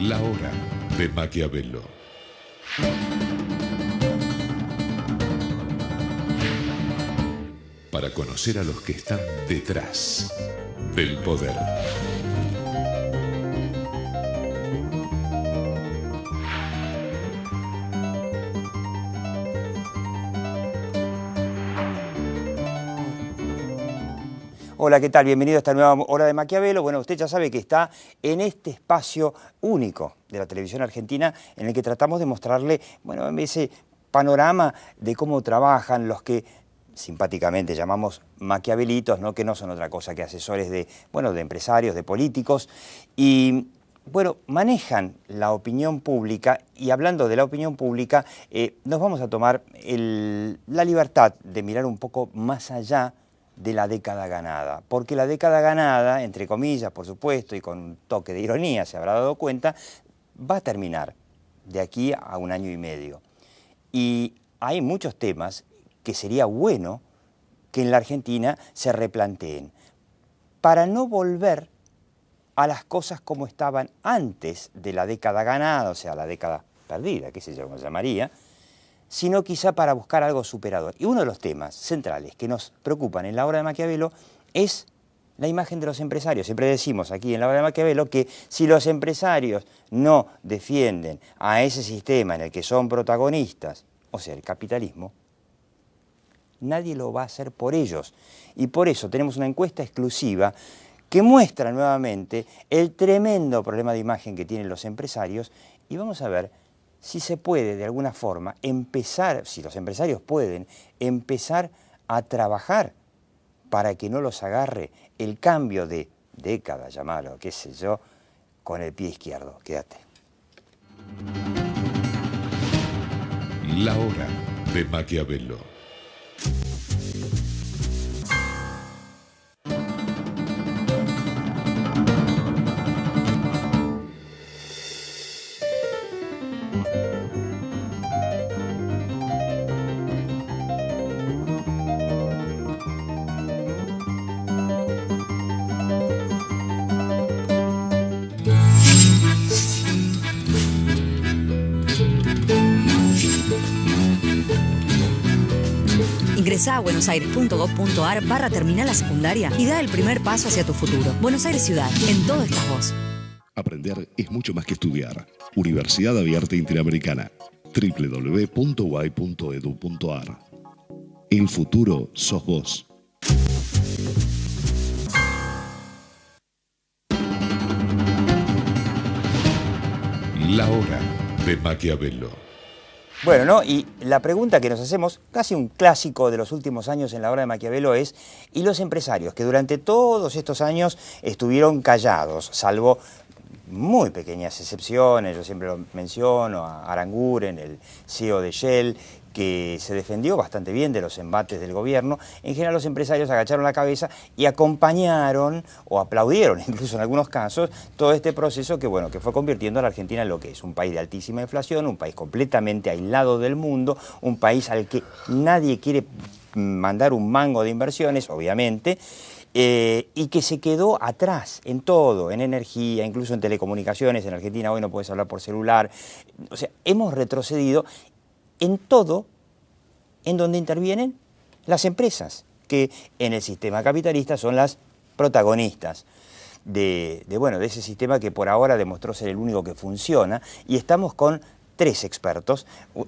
La hora de Maquiavelo. Para conocer a los que están detrás del poder. Hola, ¿qué tal? Bienvenido a esta nueva hora de Maquiavelo. Bueno, usted ya sabe que está en este espacio único de la televisión argentina en el que tratamos de mostrarle, bueno, ese panorama de cómo trabajan los que simpáticamente llamamos maquiavelitos, ¿no? Que no son otra cosa que asesores de, bueno, de empresarios, de políticos, y bueno, manejan la opinión pública. Y hablando de la opinión pública, nos vamos a tomar la libertad de mirar un poco más allá de la década ganada, porque la década ganada, entre comillas, por supuesto, y con un toque de ironía, se habrá dado cuenta, va a terminar de aquí a 1 año y medio. Y hay muchos temas que sería bueno que en la Argentina se replanteen, para no volver a las cosas como estaban antes de la década ganada, o sea, la década perdida, qué sé yo, cómo se llamaría, sino quizá para buscar algo superador. Y uno de los temas centrales que nos preocupan en la obra de Maquiavelo es la imagen de los empresarios. Siempre decimos aquí en la obra de Maquiavelo que si los empresarios no defienden a ese sistema en el que son protagonistas, o sea, el capitalismo, nadie lo va a hacer por ellos. Y por eso tenemos una encuesta exclusiva que muestra nuevamente el tremendo problema de imagen que tienen los empresarios, y vamos a ver si se puede de alguna forma empezar, si los empresarios pueden empezar a trabajar para que no los agarre el cambio de década, llamarlo, qué sé yo, con el pie izquierdo. Quédate. La hora de Maquiavelo. Ingresá a buenosaires.gov.ar/terminal la secundaria y da el primer paso hacia tu futuro. Buenos Aires Ciudad, en todo estás vos. Aprender es mucho más que estudiar. Universidad Abierta Interamericana. www.uay.edu.ar. El futuro sos vos. La hora de Maquiavelo. Bueno, ¿no? Y la pregunta que nos hacemos, casi un clásico de los últimos años en la obra de Maquiavelo, es: ¿y los empresarios que durante todos estos años estuvieron callados, salvo muy pequeñas excepciones? Yo siempre lo menciono, a Aranguren, el CEO de Shell, que se defendió bastante bien de los embates del gobierno. En general los empresarios agacharon la cabeza y acompañaron o aplaudieron, incluso en algunos casos, todo este proceso que, bueno, que fue convirtiendo a la Argentina en lo que es: un país de altísima inflación, un país completamente aislado del mundo, un país al que nadie quiere mandar un mango de inversiones, obviamente, y que se quedó atrás en todo, en energía, incluso en telecomunicaciones. En Argentina hoy no puedes hablar por celular. O sea, hemos retrocedido en todo en donde intervienen las empresas, que en el sistema capitalista son las protagonistas de ese sistema que por ahora demostró ser el único que funciona. Y estamos con 3 expertos.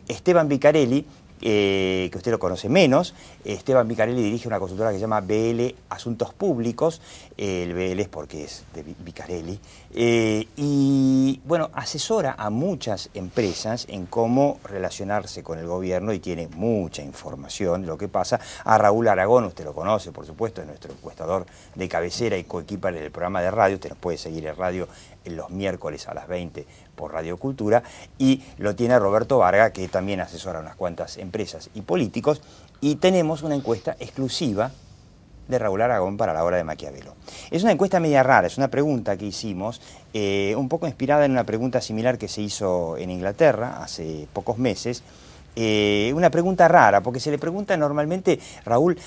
Esteban Vicarelli, que usted lo conoce menos. Esteban Vicarelli dirige una consultora que se llama BL Asuntos Públicos. El BL es porque es de Vicarelli. Y bueno, asesora a muchas empresas en cómo relacionarse con el gobierno y tiene mucha información de lo que pasa. A Raúl Aragón, usted lo conoce, por supuesto, es nuestro encuestador de cabecera y coequiper del programa de radio. Usted nos puede seguir en radio en los miércoles a las 20 por Radio Cultura. Y lo tiene Roberto Varga, que también asesora a unas cuantas empresas y políticos. Y tenemos una encuesta exclusiva de Raúl Aragón para la hora de Maquiavelo. Es una encuesta media rara, es una pregunta que hicimos, un poco inspirada en una pregunta similar que se hizo en Inglaterra hace pocos meses, una pregunta rara, porque se le pregunta normalmente, Raúl,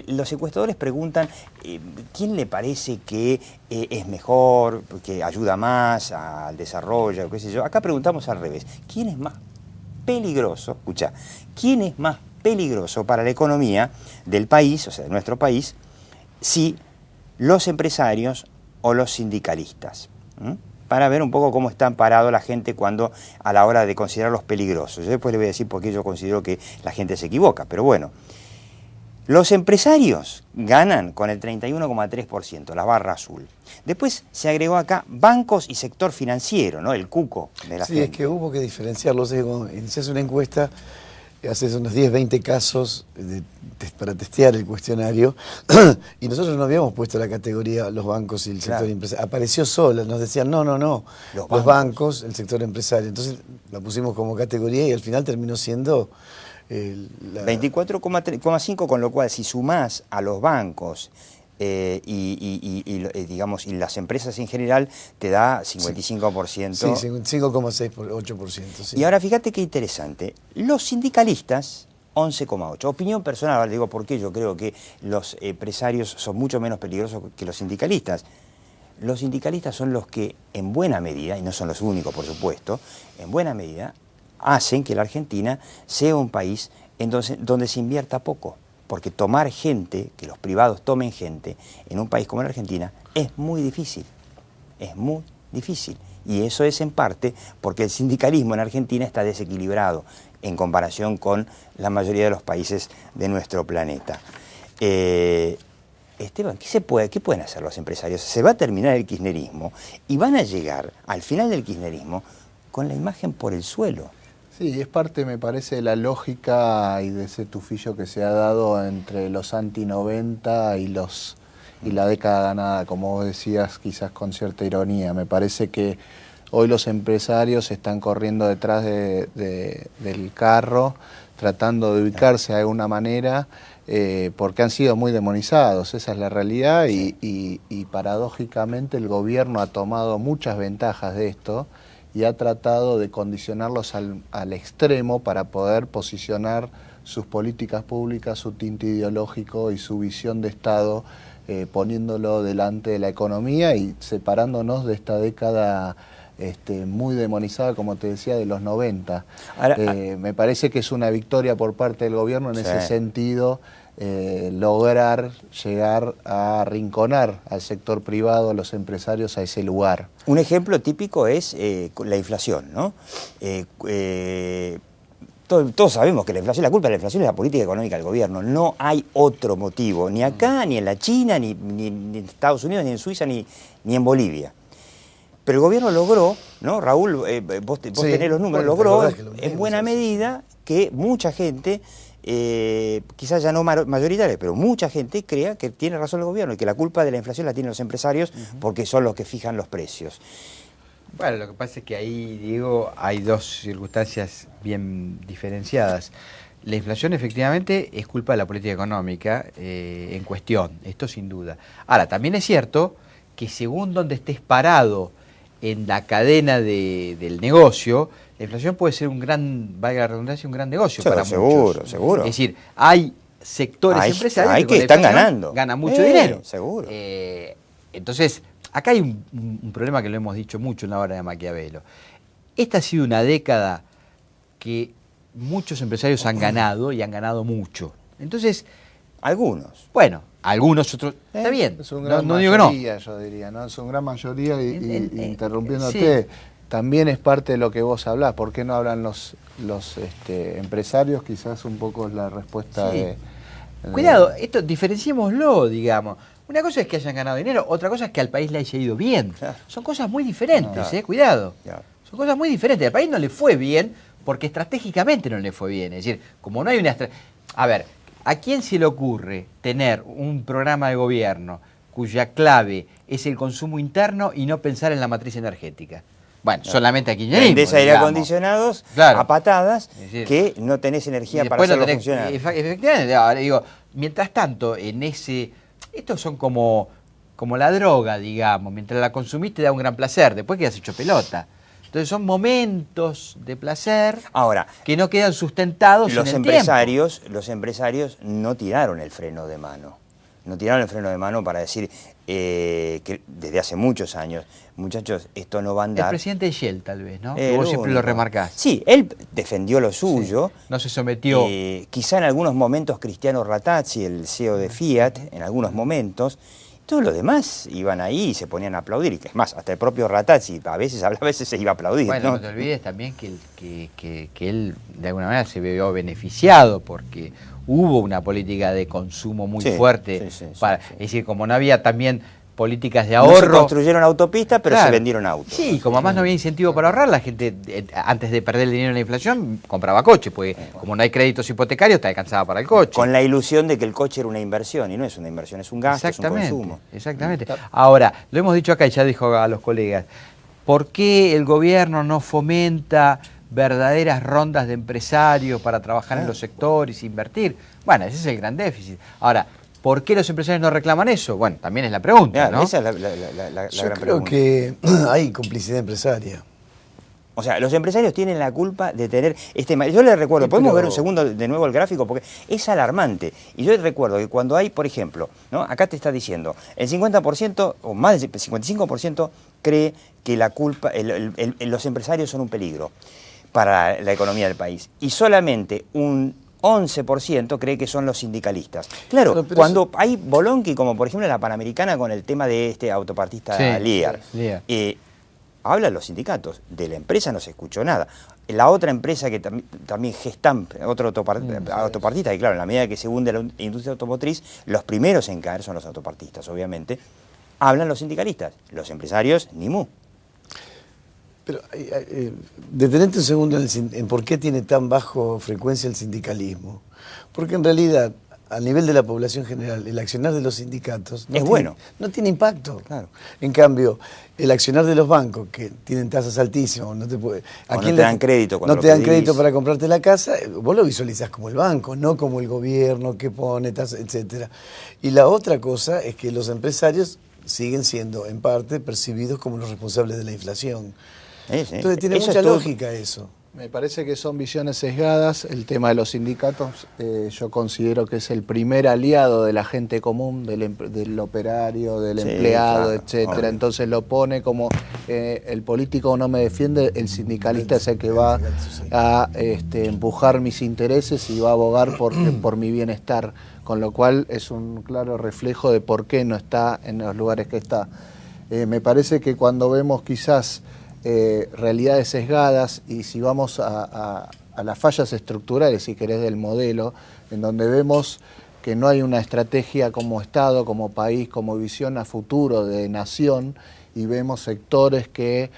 los encuestadores preguntan quién le parece que es mejor, que ayuda más al desarrollo, qué sé yo. Acá preguntamos al revés, ¿quién es más peligroso? Escucha, ¿quién es más peligroso para la economía del país, o sea, de nuestro país, si los empresarios o los sindicalistas? Para ver un poco cómo están parados la gente a la hora de considerarlos peligrosos. Yo después le voy a decir por qué yo considero que la gente se equivoca, pero bueno. Los empresarios ganan con el 31,3%, la barra azul. Después se agregó acá bancos y sector financiero, ¿no? El cuco de la gente. Sí, es que hubo que diferenciarlos. Cuando inicias una encuesta, haces unos 10, 20 casos para testear el cuestionario y nosotros no habíamos puesto la categoría los bancos y el sector empresario. Apareció sola, nos decían no, los bancos, el sector empresario. Entonces la pusimos como categoría y al final terminó siendo... 24,5, con lo cual si sumás a los bancos digamos, y las empresas en general, te da 55%. Sí, 5,6 por 8%. Sí. Y ahora fíjate qué interesante. Los sindicalistas, 11,8. Opinión personal, digo, ¿por qué yo creo que los empresarios son mucho menos peligrosos que los sindicalistas? Los sindicalistas son los que, en buena medida, y no son los únicos, por supuesto, en buena medida, hacen que la Argentina sea un país donde se invierta poco. Porque tomar gente, que los privados tomen gente, en un país como la Argentina, es muy difícil. Es muy difícil. Y eso es en parte porque el sindicalismo en Argentina está desequilibrado en comparación con la mayoría de los países de nuestro planeta. Esteban, ¿qué pueden hacer los empresarios? Se va a terminar el kirchnerismo y van a llegar al final del kirchnerismo con la imagen por el suelo. Sí, es parte, me parece, de la lógica y de ese tufillo que se ha dado entre los anti-90 y la década ganada, como vos decías, quizás con cierta ironía. Me parece que hoy los empresarios están corriendo detrás del carro, tratando de ubicarse de alguna manera, porque han sido muy demonizados, esa es la realidad, y paradójicamente el gobierno ha tomado muchas ventajas de esto, y ha tratado de condicionarlos al extremo para poder posicionar sus políticas públicas, su tinte ideológico y su visión de Estado, poniéndolo delante de la economía y separándonos de esta década muy demonizada, como te decía, de los 90. Ahora, me parece que es una victoria por parte del gobierno en ese sentido, lograr llegar a arrinconar al sector privado, a los empresarios, a ese lugar. Un ejemplo típico es la inflación, ¿no? Todos sabemos que la culpa de la inflación es la política económica del gobierno. No hay otro motivo, ni acá, ni en la China, ni en Estados Unidos, ni en Suiza, ni en Bolivia. Pero el gobierno logró, ¿no? Raúl, vos tenés los números, logró en buena medida que mucha gente, quizás ya no mayoritaria, pero mucha gente crea que tiene razón el gobierno y que la culpa de la inflación la tienen los empresarios porque son los que fijan los precios. Bueno, lo que pasa es que ahí, Diego, hay dos circunstancias bien diferenciadas. La inflación efectivamente es culpa de la política económica en cuestión, esto sin duda. Ahora, también es cierto que según donde estés parado en la cadena del negocio, la inflación puede ser un gran, valga la redundancia, un gran negocio para muchos. Seguro. Es decir, hay sectores empresarios que están ganando. Ganan mucho dinero. Seguro. Entonces, acá hay un problema que lo hemos dicho mucho en la obra de Maquiavelo. Esta ha sido una década que muchos empresarios han ganado y han ganado mucho. Entonces, algunos. Bueno, algunos otros. Está bien. Es una gran mayoría, yo diría, ¿no? Es una gran mayoría y interrumpiéndote. Sí. También es parte de lo que vos hablás. ¿Por qué no hablan los empresarios? Quizás un poco es la respuesta de... Cuidado, esto diferenciémoslo, digamos. Una cosa es que hayan ganado dinero, otra cosa es que al país le haya ido bien. Claro. Son cosas muy diferentes, cuidado. Claro. Son cosas muy diferentes. Al país no le fue bien porque estratégicamente no le fue bien. Es decir, como no hay una... A ver, ¿a quién se le ocurre tener un programa de gobierno cuya clave es el consumo interno y no pensar en la matriz energética? Bueno, solamente aquí vendés aire acondicionados a patadas, es decir, que no tenés energía para hacerlo funcionar. Efectivamente, ahora digo, mientras tanto, en ese... Estos son como la droga, digamos. Mientras la consumís te da un gran placer, después quedas hecho pelota. Entonces son momentos de placer Ahora, que no quedan sustentados en los el empresarios no tiraron el freno de mano. No tiraron el freno de mano para decir que desde hace muchos años, muchachos, esto no va a andar. El presidente Shell, tal vez, ¿no? Que vos siempre lo remarcás. Sí, él defendió lo suyo. Sí, no se sometió. Quizá en algunos momentos Cristiano Ratazzi, el CEO de Fiat, en algunos momentos. Todos los demás iban ahí y se ponían a aplaudir. Y que es más, hasta el propio Ratazzi a veces se iba a aplaudir. Bueno, ¿no? no te olvides también que él de alguna manera se vio beneficiado porque hubo una política de consumo muy fuerte. Es decir, como no había también políticas de ahorro. No se construyeron autopistas, pero claro, se vendieron autos. Sí, como además no había incentivo para ahorrar, la gente antes de perder el dinero en la inflación compraba coche, porque como no hay créditos hipotecarios te alcanzaba para el coche. Con la ilusión de que el coche era una inversión, y no es una inversión, es un gasto, es un consumo. Exactamente. Ahora, lo hemos dicho acá y ya dijo a los colegas, ¿por qué el gobierno no fomenta verdaderas rondas de empresarios para trabajar en los sectores, invertir? Bueno, ese es el gran déficit. Ahora, ¿por qué los empresarios no reclaman eso? Bueno, también es la pregunta, ¿no? Esa es la Yo gran creo pregunta. que hay complicidad empresaria. O sea, los empresarios tienen la culpa de tener este... Yo les recuerdo, ¿podemos ver un segundo de nuevo el gráfico? Porque es alarmante. Y yo les recuerdo que cuando hay, por ejemplo, ¿no? Acá te está diciendo, el 50% o más del 55% cree que la culpa, los empresarios son un peligro para la economía del país. Y solamente un 11% cree que son los sindicalistas. Claro, pero cuando hay bolonqui, como por ejemplo la Panamericana con el tema de este autopartista Lear, hablan los sindicatos, de la empresa no se escuchó nada. La otra empresa que también Gestamp, otro autopartista, que claro, en la medida que se hunde la industria automotriz, los primeros en caer son los autopartistas, obviamente, hablan los sindicalistas, los empresarios, ni mu. Pero detenete un segundo en por qué tiene tan bajo frecuencia el sindicalismo. Porque en realidad, a nivel de la población general, el accionar de los sindicatos no tiene impacto. Claro. En cambio, el accionar de los bancos, que tienen tasas altísimas, no te dan crédito para comprarte la casa, vos lo visualizás como el banco, no como el gobierno que pone tasas, etc. Y la otra cosa es que los empresarios siguen siendo, en parte, percibidos como los responsables de la inflación. Entonces tiene mucha lógica eso. Me parece que son visiones sesgadas. El tema de los sindicatos, yo considero que es el primer aliado de la gente común, del operario, del empleado, etcétera. Entonces lo pone como el político no me defiende, el sindicalista es el que va a empujar mis intereses y va a abogar por mi bienestar. Con lo cual es un claro reflejo de por qué no está en los lugares que está. Me parece que cuando vemos quizás realidades sesgadas y si vamos a las fallas estructurales, si querés, del modelo, en donde vemos que no hay una estrategia como Estado, como país, como visión a futuro de nación, y vemos sectores que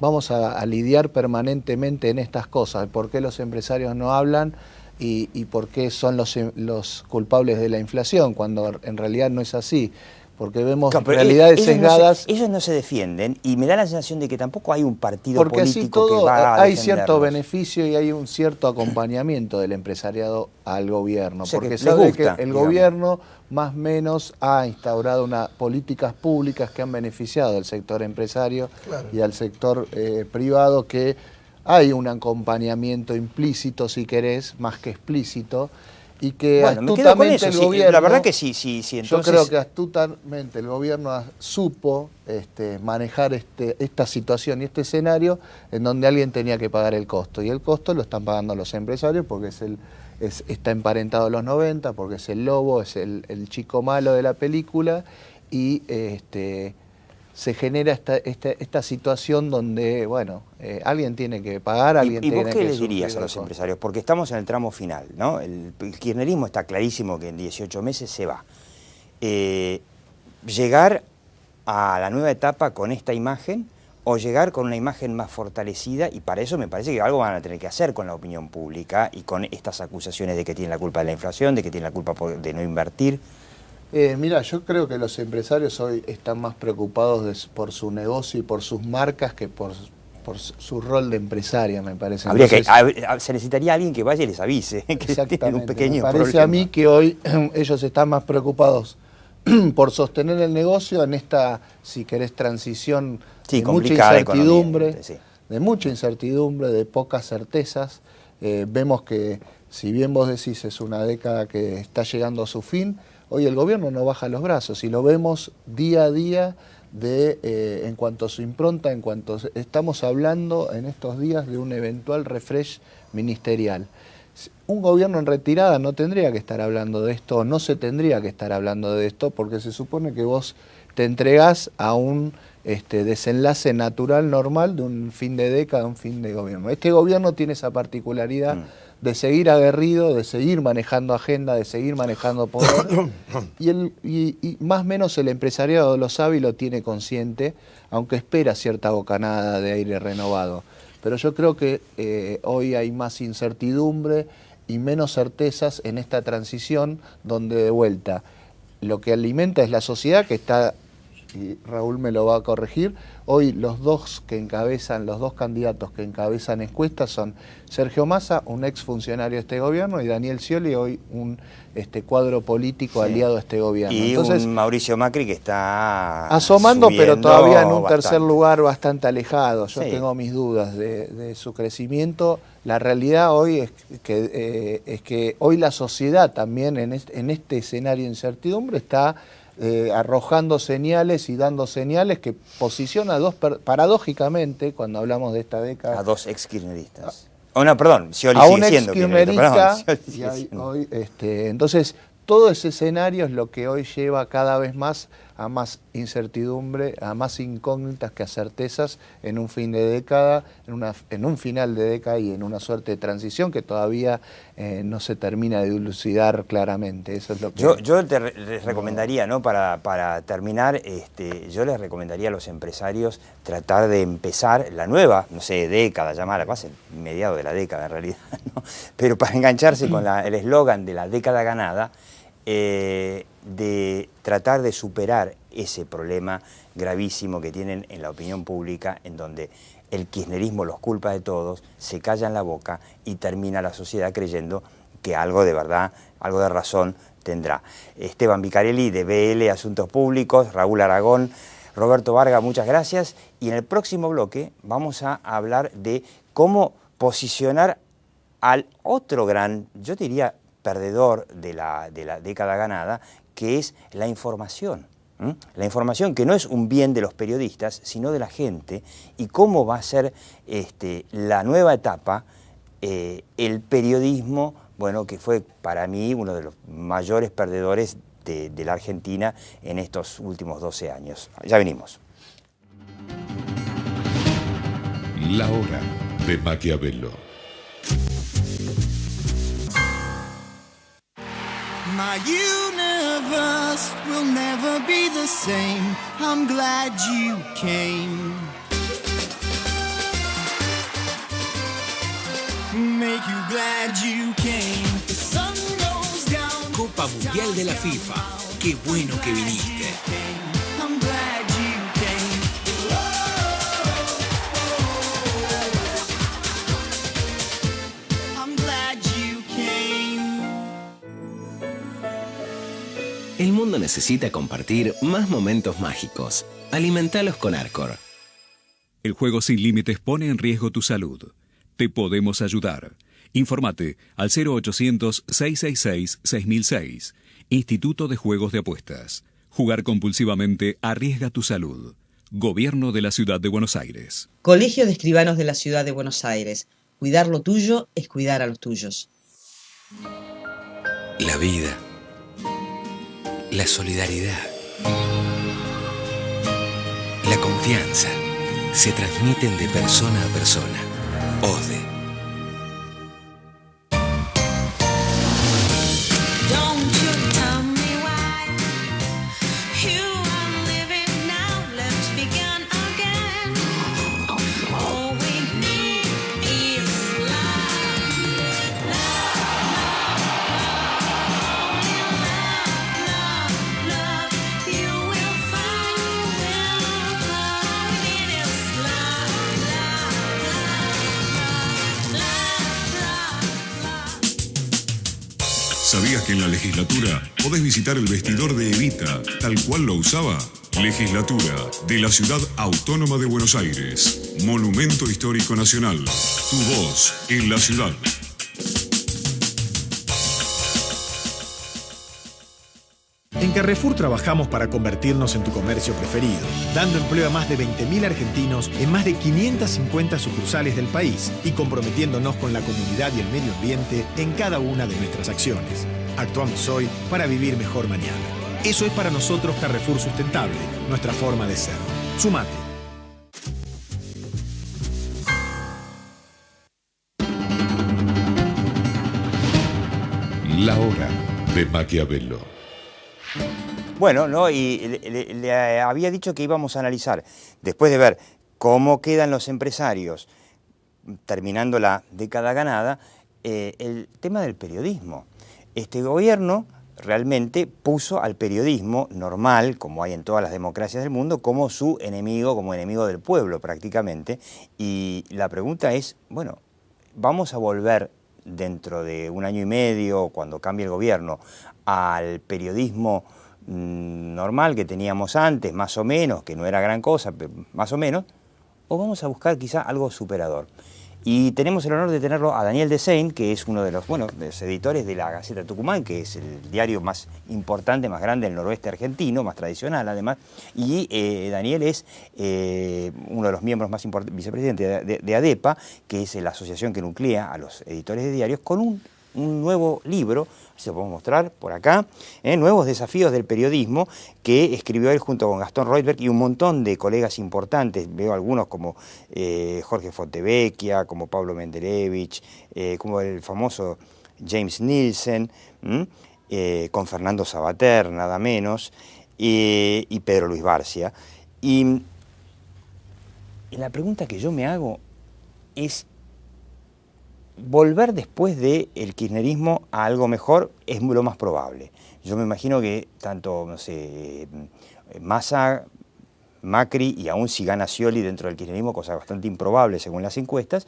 vamos a lidiar permanentemente en estas cosas. ¿Por qué los empresarios no hablan? Y por qué son los culpables de la inflación, cuando en realidad no es así. Porque vemos realidades sesgadas. Ellos no se defienden y me da la sensación de que tampoco hay un partido porque político así todo, que va a hay cierto beneficio y hay un cierto acompañamiento del empresariado al gobierno. O sea, porque que sabe gusta, que el gobierno más o menos ha instaurado políticas públicas que han beneficiado al sector empresario y al sector privado, que hay un acompañamiento implícito, si querés, más que explícito. Y que astutamente el gobierno, la verdad que sí, entonces... Yo creo que astutamente el gobierno supo manejar esta situación y este escenario en donde alguien tenía que pagar el costo. Y el costo lo están pagando los empresarios porque está emparentado a los 90, porque es el lobo, es el chico malo de la película, y se genera esta situación donde, bueno, alguien tiene que pagar, alguien tiene que... ¿Y vos qué les dirías a los empresarios? Porque estamos en el tramo final, ¿no? El kirchnerismo está clarísimo que en 18 meses se va. ¿Llegar a la nueva etapa con esta imagen o llegar con una imagen más fortalecida? Y para eso me parece que algo van a tener que hacer con la opinión pública y con estas acusaciones de que tienen la culpa de la inflación, de que tienen la culpa de no invertir. Mira, yo creo que los empresarios hoy están más preocupados por su negocio y por sus marcas que por su rol de empresaria, me parece. Se necesitaría alguien que vaya y les avise que tienen un pequeño problema. Me parece a mí que hoy ellos están más preocupados por sostener el negocio en esta, si querés, transición Sí, de mucha complicada incertidumbre, económicamente, sí. de mucha incertidumbre, de pocas certezas. Vemos que, si bien vos decís es una década que está llegando a su fin, hoy el gobierno no baja los brazos y lo vemos día a día en cuanto a su impronta, en cuanto estamos hablando en estos días de un eventual refresh ministerial. Un gobierno en retirada no tendría que estar hablando de esto, no se tendría que estar hablando de esto, porque se supone que vos te entregás a un desenlace natural, normal, de un fin de década, un fin de gobierno. Este gobierno tiene esa particularidad de seguir aguerrido, de seguir manejando agenda, de seguir manejando poder, y más o menos el empresariado lo sabe y lo tiene consciente, aunque espera cierta bocanada de aire renovado. Pero yo creo que hoy hay más incertidumbre y menos certezas en esta transición, donde de vuelta lo que alimenta es la sociedad, que está, y Raúl me lo va a corregir, hoy los dos candidatos que encabezan encuestas son Sergio Massa, un exfuncionario de este gobierno, y Daniel Scioli, hoy un cuadro político aliado a este gobierno. Y entonces, un Mauricio Macri que está asomando, pero todavía en un bastante. tercer lugar bastante alejado. Yo Sí. tengo mis dudas de su crecimiento. La realidad hoy es que hoy la sociedad también en este escenario de incertidumbre está arrojando señales y dando señales que posiciona paradójicamente, cuando hablamos de esta década, a dos ex-kirchneristas. Perdón, Scioli a sigue un siendo ex-kirchnerista. kirchnerista. Entonces, todo ese escenario es lo que hoy lleva cada vez más a más incertidumbre, a más incógnitas que a certezas en un fin de década, en un final de década y en una suerte de transición que todavía no se termina de dilucidar claramente. Eso es lo que Yo les recomendaría, ¿no? Para terminar, yo les recomendaría a los empresarios tratar de empezar la nueva, no sé, década, llamarla, pasa el mediado de la década en realidad, ¿no? Pero para engancharse con el eslogan de la década ganada, de tratar de superar ese problema gravísimo que tienen en la opinión pública, en donde el kirchnerismo los culpa de todos, se callan la boca y termina la sociedad creyendo que algo de verdad, algo de razón tendrá. Esteban Vicarelli de BL Asuntos Públicos, Raúl Aragón, Roberto Varga, muchas gracias. Y en el próximo bloque vamos a hablar de cómo posicionar al otro gran, yo diría, perdedor de la década ganada, que es la información. La información, que no es un bien de los periodistas, sino de la gente, y cómo va a ser la nueva etapa, el periodismo, bueno, que fue para mí uno de los mayores perdedores de la Argentina en estos últimos 12 años. Ya venimos. La hora de Maquiavelo. My universe will never be the same. I'm glad you came. Make you glad you came. The sun goes down. Copa Mundial de la FIFA. Qué bueno que viniste. I'm glad you came. I'm glad you came. El mundo necesita compartir más momentos mágicos. Alimentalos con Arcor. El juego sin límites pone en riesgo tu salud. Te podemos ayudar. Infórmate al 0800-666-6006. Instituto de Juegos de Apuestas. Jugar compulsivamente arriesga tu salud. Gobierno de la Ciudad de Buenos Aires. Colegio de Escribanos de la Ciudad de Buenos Aires. Cuidar lo tuyo es cuidar a los tuyos. La vida. La solidaridad. La confianza se transmiten de persona a persona. OSDE. ¿Sabías que en la legislatura podés visitar el vestidor de Evita, tal cual lo usaba? Legislatura de la Ciudad Autónoma de Buenos Aires. Monumento Histórico Nacional. Tu voz en la ciudad. En Carrefour trabajamos para convertirnos en tu comercio preferido, dando empleo a más de 20.000 argentinos en más de 550 sucursales del país y comprometiéndonos con la comunidad y el medio ambiente en cada una de nuestras acciones. Actuamos hoy para vivir mejor mañana. Eso es para nosotros Carrefour Sustentable, nuestra forma de ser. Sumate. La hora de Maquiavelo. Bueno, ¿no? Y le había dicho que íbamos a analizar, después de ver cómo quedan los empresarios terminando la década ganada, el tema del periodismo. Este gobierno realmente puso al periodismo normal, como hay en todas las democracias del mundo, como su enemigo, como enemigo del pueblo prácticamente. Y la pregunta es, bueno, ¿vamos a volver dentro de un año y medio, cuando cambie el gobierno, al periodismo normal que teníamos antes, más o menos, que no era gran cosa, más o menos, o vamos a buscar quizá algo superador? Y tenemos el honor de tenerlo a Daniel Desein, que es uno de los editores de la Gaceta Tucumán, que es el diario más importante, más grande del noroeste argentino, más tradicional además. Y Daniel es uno de los miembros más importantes, vicepresidente de ADEPA, que es la asociación que nuclea a los editores de diarios, con un nuevo libro, se lo podemos mostrar por acá, Nuevos desafíos del periodismo, que escribió él junto con Gastón Reutberg y un montón de colegas importantes. Veo algunos como Jorge Fontevecchia, como Pablo Mendelevich, como el famoso James Nielsen, con Fernando Sabater, nada menos, y Pedro Luis Barcia. Y la pregunta que yo me hago es, volver después del kirchnerismo a algo mejor es lo más probable. Yo me imagino que tanto, no sé, Massa, Macri y aún si gana Scioli dentro del kirchnerismo, cosa bastante improbable según las encuestas,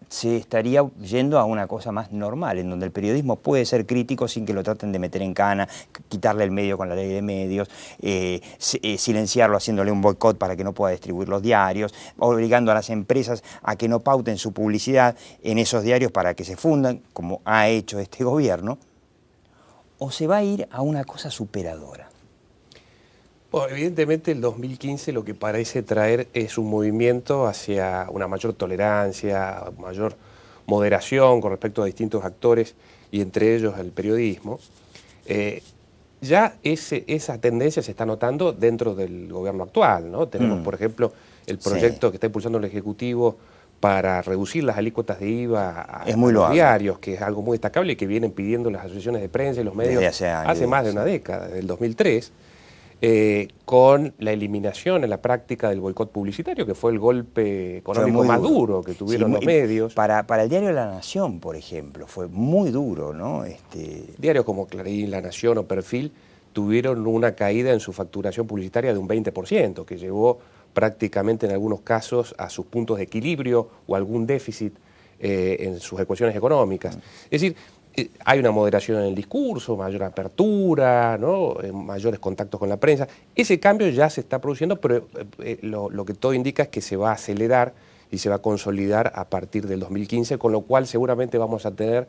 se estaría yendo a una cosa más normal, en donde el periodismo puede ser crítico sin que lo traten de meter en cana, quitarle el medio con la ley de medios, silenciarlo haciéndole un boicot para que no pueda distribuir los diarios, obligando a las empresas a que no pauten su publicidad en esos diarios para que se fundan, como ha hecho este gobierno, o se va a ir a una cosa superadora. Bueno, evidentemente el 2015 lo que parece traer es un movimiento hacia una mayor tolerancia, mayor moderación con respecto a distintos actores y entre ellos el periodismo. Ya esa tendencia se está notando dentro del gobierno actual, ¿no? Tenemos, por ejemplo, el proyecto que está impulsando el Ejecutivo para reducir las alícuotas de IVA a los diarios, que es algo muy destacable y que vienen pidiendo las asociaciones de prensa y los medios hace más de una década, desde el 2003. Con la eliminación en la práctica del boicot publicitario, que fue el golpe económico más duro que tuvieron los medios. Para el diario La Nación, por ejemplo, fue muy duro, ¿no? Diarios como Clarín, La Nación o Perfil tuvieron una caída en su facturación publicitaria de un 20%, que llevó prácticamente en algunos casos a sus puntos de equilibrio o algún déficit en sus ecuaciones económicas. Es decir, hay una moderación en el discurso, mayor apertura, ¿no? Mayores contactos con la prensa. Ese cambio ya se está produciendo, pero lo que todo indica es que se va a acelerar y se va a consolidar a partir del 2015, con lo cual seguramente vamos a tener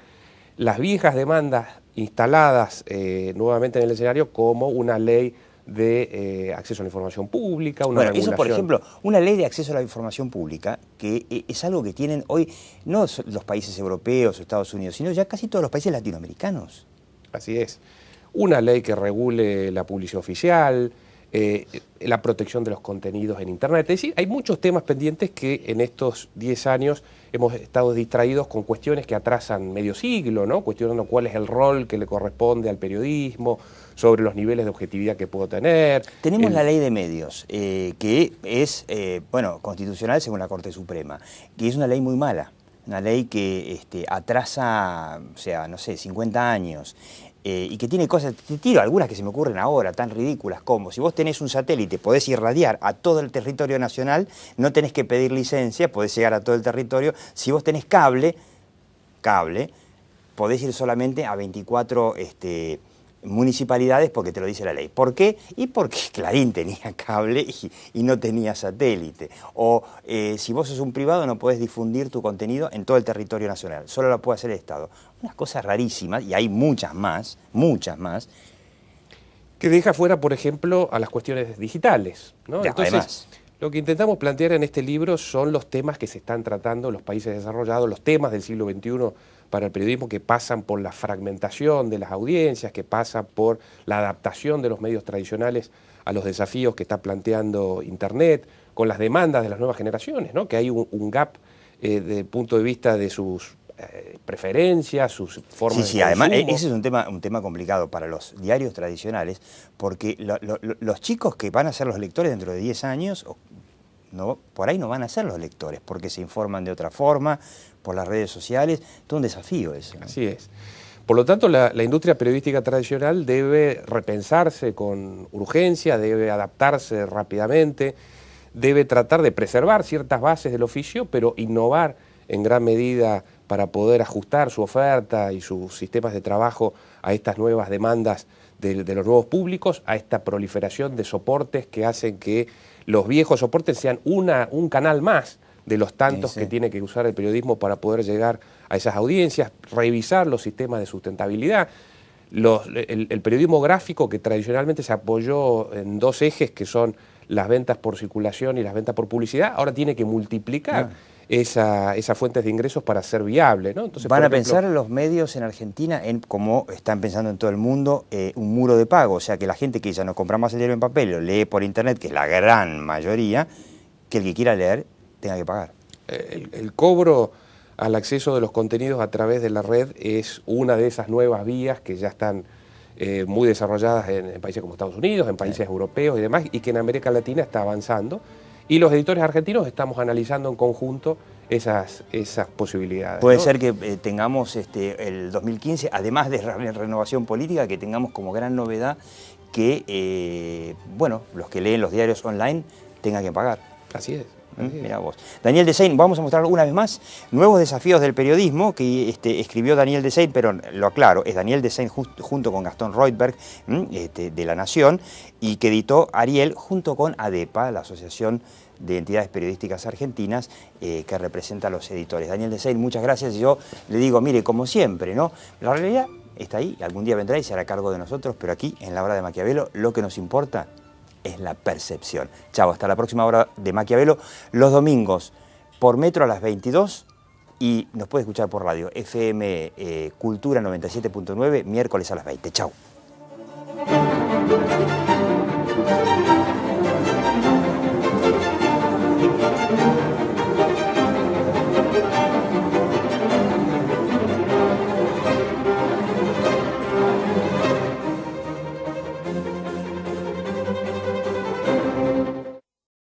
las viejas demandas instaladas nuevamente en el escenario, como una ley de acceso a la información pública, una regulación. Eso, por ejemplo, una ley de acceso a la información pública, que es algo que tienen hoy no los países europeos o Estados Unidos, sino ya casi todos los países latinoamericanos. Así es. Una ley que regule la publicidad oficial, la protección de los contenidos en Internet. Es decir, hay muchos temas pendientes que en estos 10 años hemos estado distraídos con cuestiones que atrasan medio siglo, ¿no? Cuestionando cuál es el rol que le corresponde al periodismo, sobre los niveles de objetividad que puedo tener. Tenemos la ley de medios, que es constitucional según la Corte Suprema, que es una ley muy mala, una ley que atrasa, 50 años, y que tiene cosas, te tiro algunas que se me ocurren ahora, tan ridículas como, si vos tenés un satélite, podés irradiar a todo el territorio nacional, no tenés que pedir licencia, podés llegar a todo el territorio. Si vos tenés cable, podés ir solamente a 24 municipalidades porque te lo dice la ley. ¿Por qué? Y porque Clarín tenía cable y no tenía satélite. O si vos sos un privado no podés difundir tu contenido en todo el territorio nacional, solo lo puede hacer el Estado. Unas cosas rarísimas, y hay muchas más, que deja fuera, por ejemplo, a las cuestiones digitales, ¿no? Entonces, además, lo que intentamos plantear en este libro son los temas que se están tratando en los países desarrollados, los temas del siglo XXI para el periodismo, que pasan por la fragmentación de las audiencias, que pasan por la adaptación de los medios tradicionales a los desafíos que está planteando Internet, con las demandas de las nuevas generaciones, ¿no? Que hay un gap desde el punto de vista de sus preferencias, sus formas de consumo. Además, ese es un tema complicado para los diarios tradicionales, porque los chicos que van a ser los lectores dentro de 10 años, por ahí no van a ser los lectores, porque se informan de otra forma, por las redes sociales, todo un desafío eso, ¿no? Así es. Por lo tanto, la industria periodística tradicional debe repensarse con urgencia, debe adaptarse rápidamente, debe tratar de preservar ciertas bases del oficio, pero innovar en gran medida para poder ajustar su oferta y sus sistemas de trabajo a estas nuevas demandas de los nuevos públicos, a esta proliferación de soportes que hacen que los viejos soportes sean un canal más de los tantos que tiene que usar el periodismo para poder llegar a esas audiencias, revisar los sistemas de sustentabilidad. El periodismo gráfico, que tradicionalmente se apoyó en dos ejes, que son las ventas por circulación y las ventas por publicidad, ahora tiene que multiplicar esas fuentes de ingresos para ser viable, ¿no? Entonces, van a pensar los medios en Argentina, como están pensando en todo el mundo, un muro de pago, o sea que la gente que ya no compra más el diario en papel, lo lee por internet, que es la gran mayoría, que el que quiera leer tenga que pagar. El cobro al acceso de los contenidos a través de la red es una de esas nuevas vías que ya están muy desarrolladas en países como Estados Unidos, en países europeos y demás, y que en América Latina está avanzando. Y los editores argentinos estamos analizando en conjunto esas posibilidades. Puede ¿no? ser que tengamos el 2015, además de renovación política, que tengamos como gran novedad que los que leen los diarios online tengan que pagar. Así es. Mirá vos. Daniel Desein, vamos a mostrar una vez más nuevos desafíos del periodismo que escribió Daniel Desein, pero lo aclaro, es Daniel Desein junto con Gastón Reutberg de La Nación, y que editó Ariel junto con ADEPA, la Asociación de Entidades Periodísticas Argentinas, que representa a los editores. Daniel Desein, muchas gracias. Y yo le digo, mire, como siempre, ¿no? La realidad está ahí, algún día vendrá y se hará cargo de nosotros, pero aquí, en la hora de Maquiavelo, lo que nos importa es la percepción. Chao, hasta la próxima hora de Maquiavelo, los domingos por Metro a las 22 y nos puede escuchar por radio FM Cultura 97.9, miércoles a las 20. Chao.